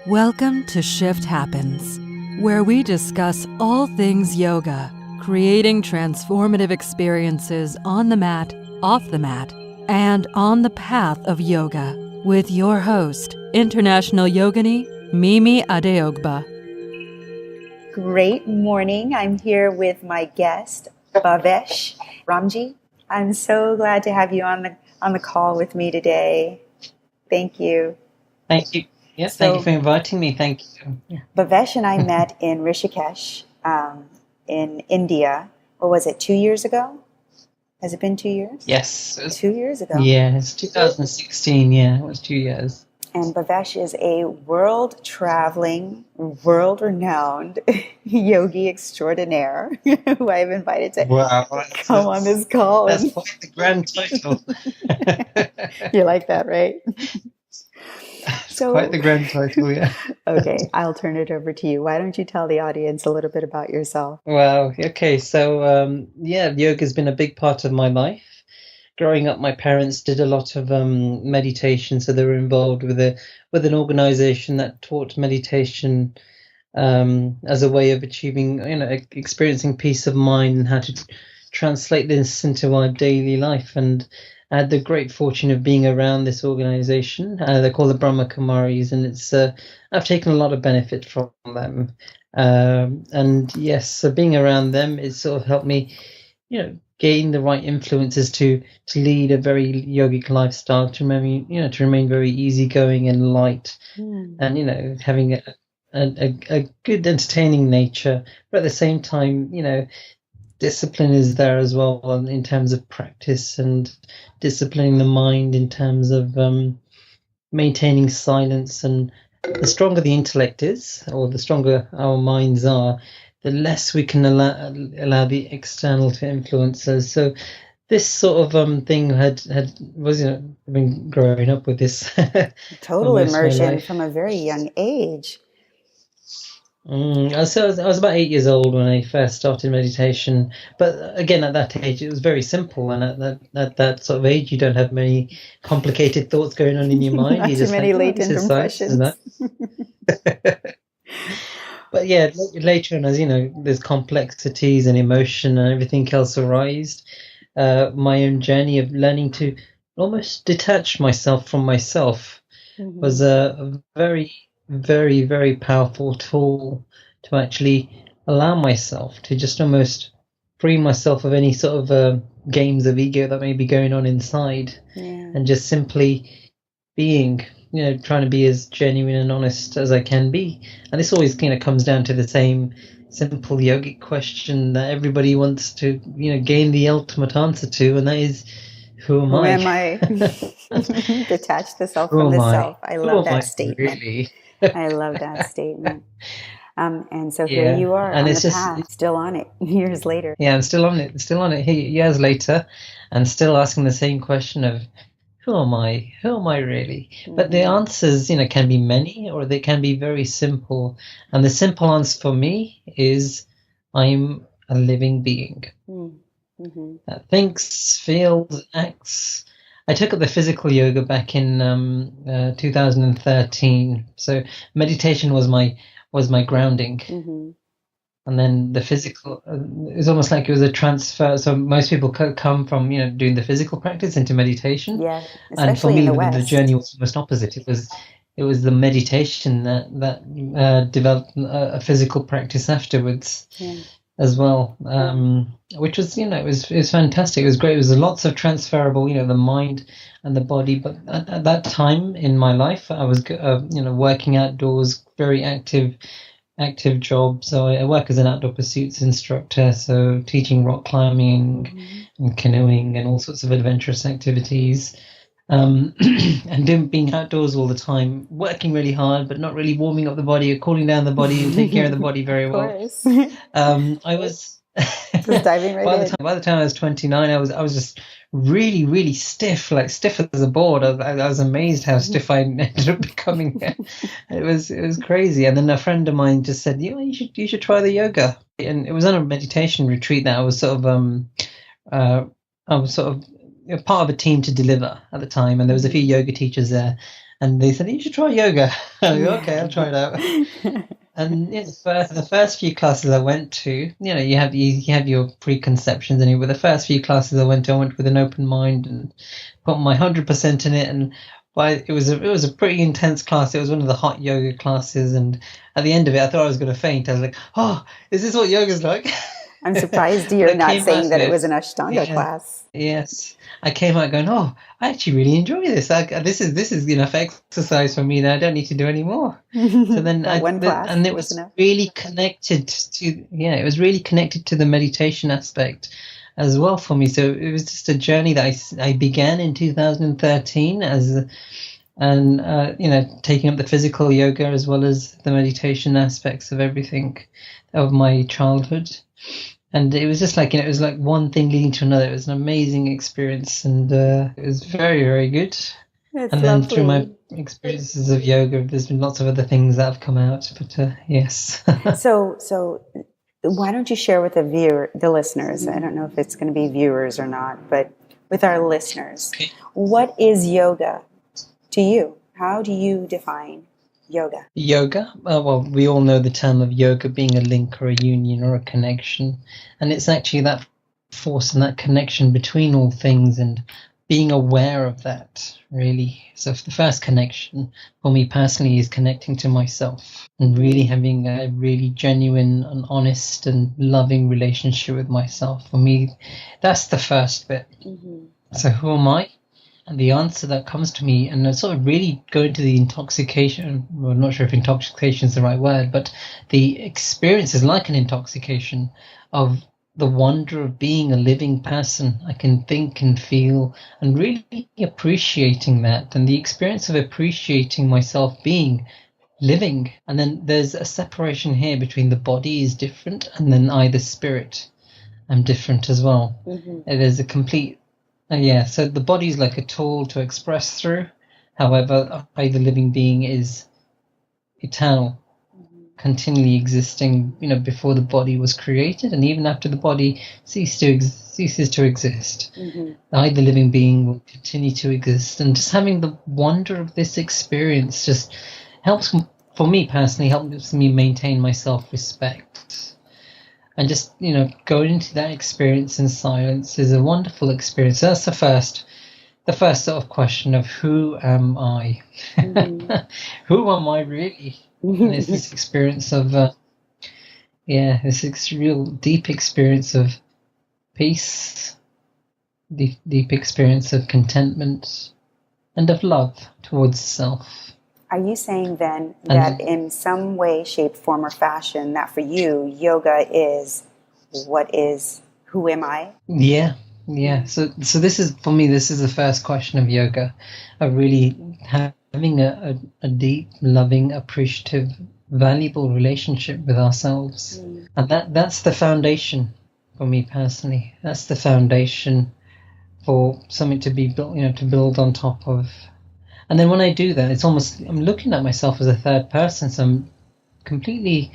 Welcome to Shift Happens, where we discuss all things yoga, creating transformative experiences on the mat, off the mat, and on the path of yoga with your host, International Yogini Mimi Adeogba. Great morning. I'm here with my guest, Bhavesh. Ramji, I'm so glad to have you on the call with me today. Thank you. Thank you. Yes, thank you for inviting me. Thank you. Yeah. Bhavesh and I met in Rishikesh, in India. What was it, 2 years ago? Has it been 2 years? Yes. 2 years ago. Yeah, it's 2016. Yeah, it was 2 years. And Bhavesh is a world-traveling, world-renowned yogi extraordinaire who I've invited to come on this call. That's quite the grand title. You like that, right? So, quite the grand title, yeah. Okay, I'll turn it over to you. Why don't you tell the audience a little bit about yourself? Wow. Okay. So, yoga has been a big part of my life. Growing up, my parents did a lot of meditation, so they were involved with an organization that taught meditation as a way of achieving, experiencing peace of mind and how to translate this into our daily life. And I had the great fortune of being around this organization. They're called the Brahma Kumaris, and it's I've taken a lot of benefit from them. And yes, so being around them, it sort of helped me, gain the right influences to lead a very yogic lifestyle, to remain very easygoing and light, and having a good entertaining nature, but at the same time, discipline is there as well in terms of practice and disciplining the mind in terms of maintaining silence. And the stronger the intellect is, or the stronger our minds are, the less we can allow the external to influence us. So this sort of thing was been growing up with this total immersion from a very young age. I was about 8 years old when I first started meditation, but again at that age it was very simple, and at that sort of age you don't have many complicated thoughts going on in your mind. Not too many latent impressions. But yeah, later on, as there's complexities and emotion and everything else arise. My own journey of learning to almost detach myself from myself was a very, very, very powerful tool to actually allow myself to just almost free myself of any sort of games of ego that may be going on inside, and just simply being. Trying to be as genuine and honest as I can be. And this always comes down to the same simple yogic question that everybody wants to, gain the ultimate answer to, and that is, who am I? Who am I? Detach the self from the self. I love that statement. Really? I love that statement. And so here you are on the path, still on it, years later. Yeah, I'm still on it years later, and still asking the same question of, who am I? Who am I really? But the answers, can be many, or they can be very simple. And the simple answer for me is, I'm a living being that thinks, feels, acts. I took up the physical yoga back in 2013. So meditation was my grounding. And then the physical is almost like it was a transfer. So most people come from doing the physical practice into meditation. Yeah, and for me, the journey was almost opposite. It was the meditation that developed a physical practice afterwards as well, which was it was fantastic. It was great. It was lots of transferable, the mind and the body. But at that time in my life, I was working outdoors, very active job. So I work as an outdoor pursuits instructor, so teaching rock climbing and canoeing and all sorts of adventurous activities, and being outdoors all the time, working really hard but not really warming up the body or cooling down the body and taking care of the body very well. I was just diving right by the time I was 29, I was just really, really stiff, like stiff as a board. I was amazed how stiff I ended up becoming. It was crazy. And then a friend of mine just said, you should try the yoga. And it was on a meditation retreat that I was sort of part of a team to deliver at the time, and there was a few yoga teachers there. And they said, you should try yoga. I go, okay, I'll try it out. And the first few classes I went to, you have your preconceptions anyway. The first few classes I went with an open mind and put my 100% in it. And it was a pretty intense class. It was one of the hot yoga classes, and at the end of it, I thought I was going to faint. I was like, "Oh, is this what yoga's like?" I'm surprised you're not saying that it was an Ashtanga class. Yes, I came out going, "Oh, I actually really enjoy this. This is enough exercise for me that I don't need to do any more." So then and it was really connected to it was really connected to the meditation aspect as well for me. So it was just a journey that I began in 2013 taking up the physical yoga as well as the meditation aspects of everything of my childhood. And it was just like, it was like one thing leading to another. It was an amazing experience, and it was very, very good. That's and then through my experiences of yoga, there's been lots of other things that have come out. But yes. So why don't you share with the listeners? I don't know if it's going to be viewers or not, but with our listeners, what is yoga to you? How do you define yoga? Yoga? Well, we all know the term of yoga being a link or a union or a connection. And it's actually that force and that connection between all things and being aware of that, really. So the first connection for me personally is connecting to myself and really having a really genuine and honest and loving relationship with myself. For me, that's the first bit. Mm-hmm. So who am I? And the answer that comes to me, and I sort of really go into the intoxication, well, I'm not sure if intoxication is the right word, but the experience is like an intoxication of the wonder of being a living person. I can think and feel and really appreciating that, and the experience of appreciating myself being living. And then there's a separation here between the body is different and then I, the spirit, am different as well. Mm-hmm. There's a complete so the body is like a tool to express through. However, I, the living being, is eternal, continually existing, before the body was created, and even after the body ceases to exist. Mm-hmm. I, the living being, will continue to exist. And just having the wonder of this experience just helps, for me personally, helps me maintain my self-respect. And just, going into that experience in silence is a wonderful experience. So that's the first sort of question of who am I? Mm-hmm. Who am I really? And it's this experience of, this real deep experience of peace, deep experience of contentment, and of love towards self. Are you saying then that in some way, shape, form, or fashion, that for you, yoga is who am I? Yeah. So this is, for me, this is the first question of yoga, of really having a deep, loving, appreciative, valuable relationship with ourselves. Mm. And that's the foundation for me personally. That's the foundation for something to be built, to build on top of. And then when I do that, it's almost, I'm looking at myself as a third person, so I'm completely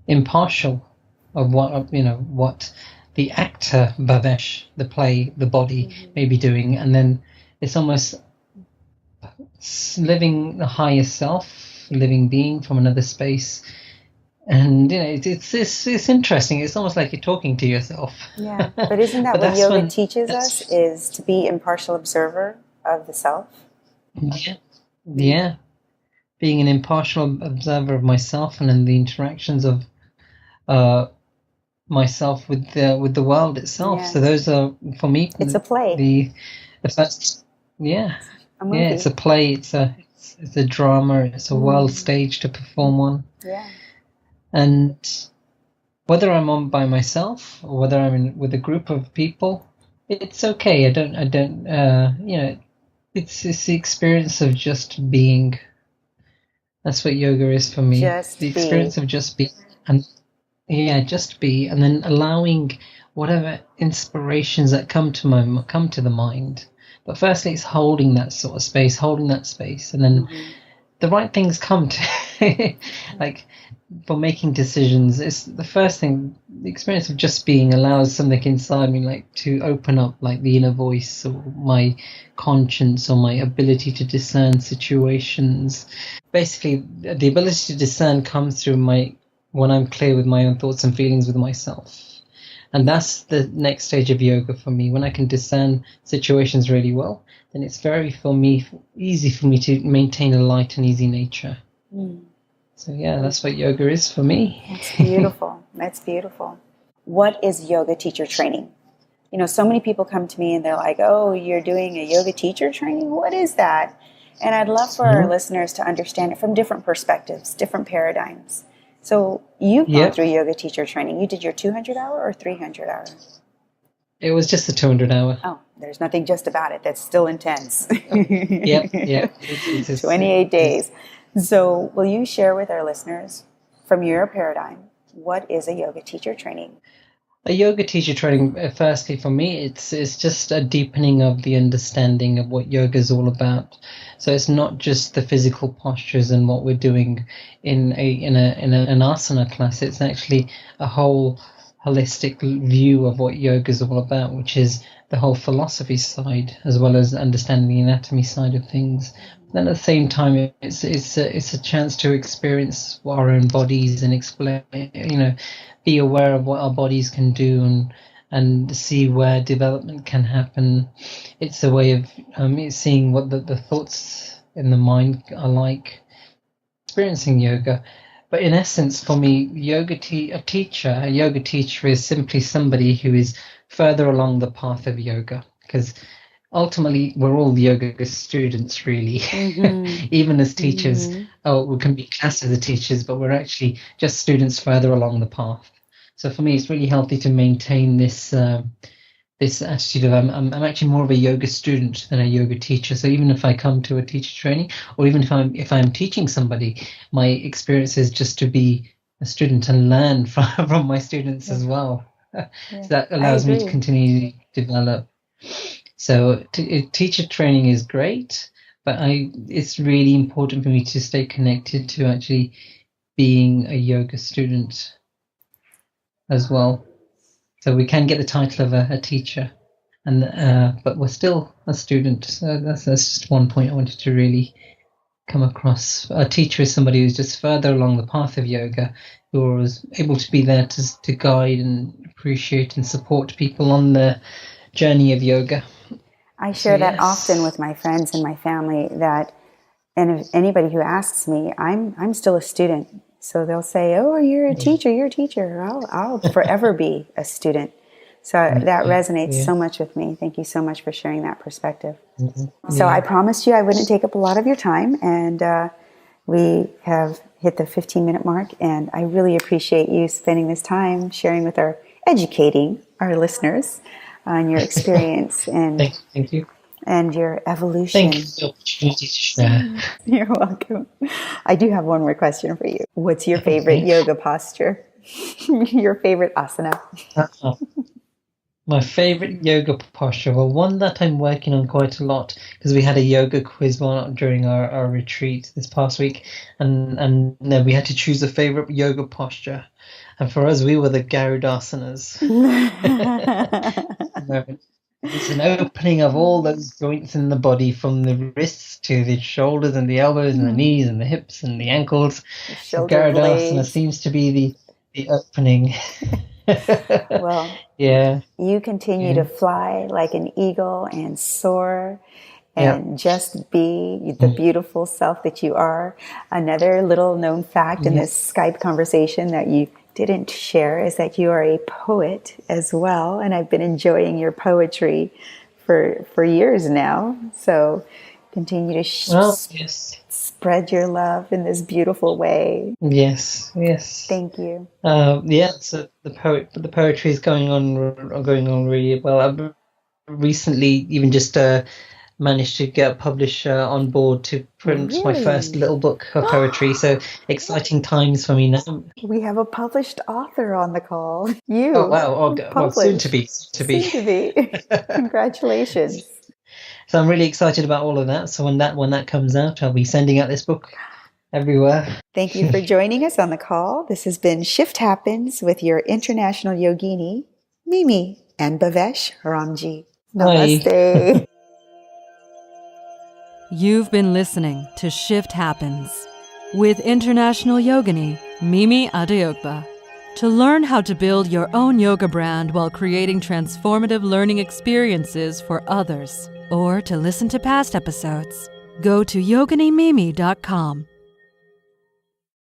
impartial of what the actor, Bhavesh, the play, the body, may be doing. And then it's almost living the higher self, living being from another space. And, it's interesting. It's almost like you're talking to yourself. Yeah, but isn't that what yoga teaches us, is to be impartial observer of the self? Yeah. Being an impartial observer of myself and in the interactions of myself with the world itself. Yeah. So those are, for me, it's a play. The first, it's a play. It's a drama. It's a world stage to perform on. Yeah. And whether I'm on by myself or whether I'm with a group of people, it's okay. I don't. It's the experience of just being. That's what yoga is for me. The experience of just being, and just be, and then allowing whatever inspirations that come to the mind. But firstly, it's holding that sort of space, and then the right things come to like for making decisions. It's the first thing, the experience of just being allows something inside me like to open up, like the inner voice or my conscience or my ability to discern situations. Basically, the ability to discern comes through when I'm clear with my own thoughts and feelings with myself. And that's the next stage of yoga for me. When I can discern situations really well, then it's easy for me to maintain a light and easy nature. So yeah, that's what yoga is for me. That's beautiful. That's beautiful. What is yoga teacher training? You know, so many people come to me and they're like, oh, you're doing a yoga teacher training? What is that? And I'd love for our listeners to understand it from different perspectives, different paradigms. So you've gone through yoga teacher training. You did your 200-hour or 300-hour? It was just the 200-hour. Oh, there's nothing just about it. That's still intense. Yep. It's 28 days. So will you share with our listeners, from your paradigm, what is a yoga teacher training? A yoga teacher training, firstly, for me, it's just a deepening of the understanding of what yoga is all about. So it's not just the physical postures and what we're doing in an asana class. It's actually a whole holistic view of what yoga is all about, which is the whole philosophy side as well as understanding the anatomy side of things. Then at the same time, it's a chance to experience our own bodies and explain, be aware of what our bodies can do and see where development can happen. It's a way of seeing what the thoughts in the mind are like, experiencing yoga. But in essence, for me, a yoga teacher is simply somebody who is further along the path of yoga, because ultimately we're all yoga students, really. Even as teachers, we can be classed as teachers, but we're actually just students further along the path. So for me, it's really healthy to maintain this attitude of I'm actually more of a yoga student than a yoga teacher. So even if I come to a teacher training, or even if I'm teaching somebody, my experience is just to be a student and learn from my students as well. So that allows me to continue to develop. So teacher training is great, but it's really important for me to stay connected to actually being a yoga student as well. So we can get the title of a teacher, but we're still a student. So that's just one point I wanted to really come across. A teacher is somebody who's just further along the path of yoga, who is able to be there to guide and appreciate and support people on the journey of yoga. I share that often with my friends and my family, and if anybody who asks me, I'm still a student. So they'll say, "Oh, you're a teacher. You're a teacher." I'll forever be a student. So that resonates so much with me. Thank you so much for sharing that perspective. So I promised you I wouldn't take up a lot of your time, and we have hit the 15-minute mark. And I really appreciate you spending this time sharing with educating our listeners on your experience and thank you. And your evolution. Thank you for the opportunity to share. You're welcome. I do have one more question for you. What's your favorite yoga posture? Your favorite asana? My favorite yoga posture, well, one that I'm working on quite a lot, because we had a yoga quiz during our retreat this past week, and then we had to choose a favorite yoga posture. And for us, we were the Garudasanas. It's an opening of all those joints in the body, from the wrists to the shoulders and the elbows and the knees and the hips and the ankles. So Garudasana seems to be the opening. Well, you continue to fly like an eagle and soar and just be the beautiful self that you are. Another little known fact in this Skype conversation that you didn't share is that you are a poet as well, and I've been enjoying your poetry for years now. So continue to spread your love in this beautiful way. Yes. Thank you. So the poetry is going on really well. I've recently even just managed to get a publisher on board to print my first little book of poetry. So exciting times for me now. We have a published author on the call. You. Oh wow! Well, soon to be. Congratulations. So I'm really excited about all of that. So when that comes out, I'll be sending out this book everywhere. Thank you for joining us on the call. This has been Shift Happens with your international yogini, Mimi, and Bhavesh Ramji. Namaste. You've been listening to Shift Happens with international yogini Mimi Adeyokba. To learn how to build your own yoga brand while creating transformative learning experiences for others, or to listen to past episodes, go to yoginimimi.com.